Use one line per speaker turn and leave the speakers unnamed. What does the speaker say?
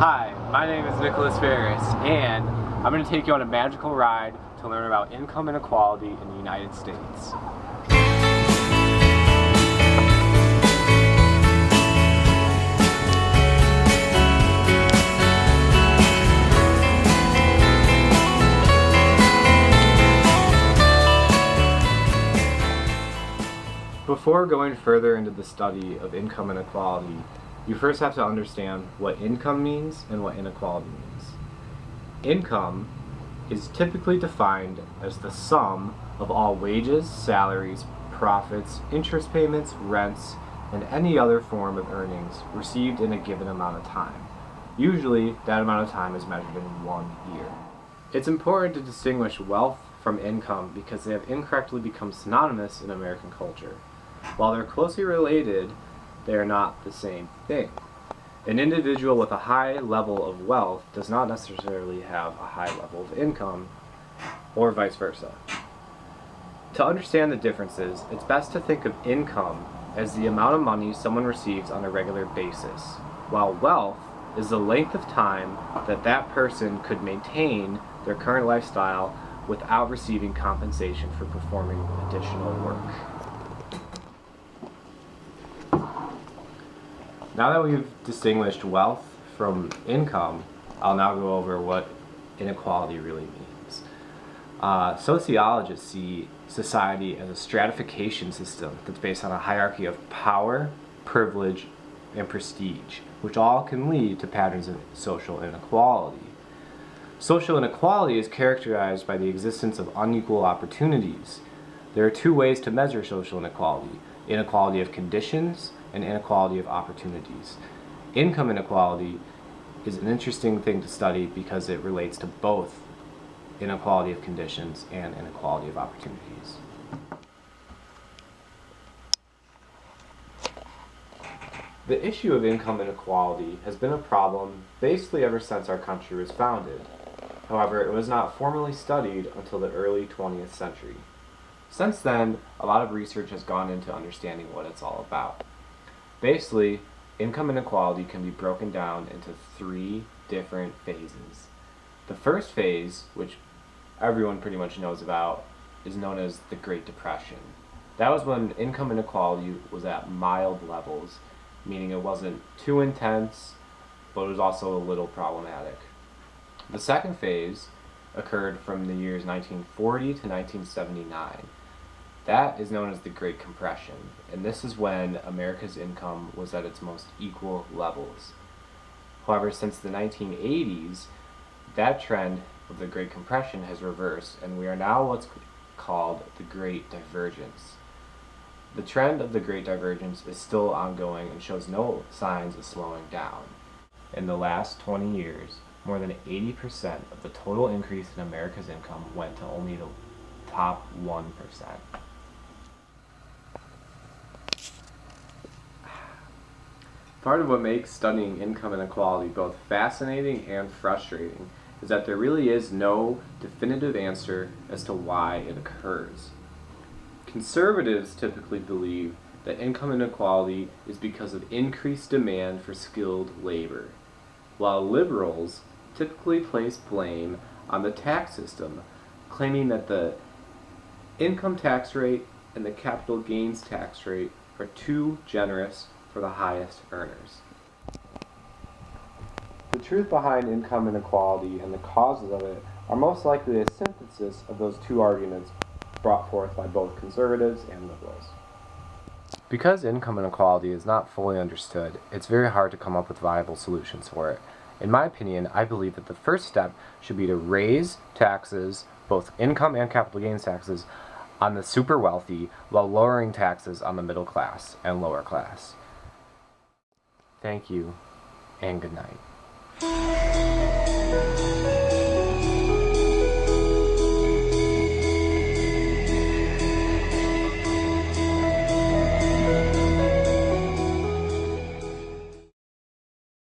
Hi, my name is Nicholas Ferris, and I'm going to take you on a magical ride to learn about income inequality in the United States. Before going further into the study of income inequality, you first have to understand what income means and what inequality means. Income is typically defined as the sum of all wages, salaries, profits, interest payments, rents, and any other form of earnings received in a given amount of time. Usually, that amount of time is measured in 1 year. It's important to distinguish wealth from income because they have incorrectly become synonymous in American culture. While they're closely related, they are not the same thing. An individual with a high level of wealth does not necessarily have a high level of income, or vice versa. To understand the differences, it's best to think of income as the amount of money someone receives on a regular basis, while wealth is the length of time that that person could maintain their current lifestyle without receiving compensation for performing additional work. Now that we've distinguished wealth from income, I'll now go over what inequality really means. Sociologists see society as a stratification system that's based on a hierarchy of power, privilege, and prestige, which all can lead to patterns of social inequality. Social inequality is characterized by the existence of unequal opportunities. There are two ways to measure social inequality: inequality of conditions and inequality of opportunities. Income inequality is an interesting thing to study because it relates to both inequality of conditions and inequality of opportunities. The issue of income inequality has been a problem basically ever since our country was founded. However, it was not formally studied until the early 20th century. Since then, a lot of research has gone into understanding what it's all about. Basically, income inequality can be broken down into 3 different phases. The first phase, which everyone pretty much knows about, is known as the Great Depression. That was when income inequality was at mild levels, meaning it wasn't too intense, but it was also a little problematic. The second phase occurred from the years 1940 to 1979. That is known as the Great Compression, and this is when America's income was at its most equal levels. However, since the 1980s, that trend of the Great Compression has reversed, and we are now what's called the Great Divergence. The trend of the Great Divergence is still ongoing and shows no signs of slowing down. In the last 20 years, more than 80% of the total increase in America's income went to only the top 1%. Part of what makes studying income inequality both fascinating and frustrating is that there really is no definitive answer as to why it occurs. Conservatives typically believe that income inequality is because of increased demand for skilled labor, while liberals typically place blame on the tax system, claiming that the income tax rate and the capital gains tax rate are too generous for the highest earners. The truth behind income inequality and the causes of it are most likely a synthesis of those two arguments brought forth by both conservatives and liberals. Because income inequality is not fully understood, it's very hard to come up with viable solutions for it. In my opinion, I believe that the first step should be to raise taxes, both income and capital gains taxes, on the super wealthy while lowering taxes on the middle class and lower class. Thank you, and good night.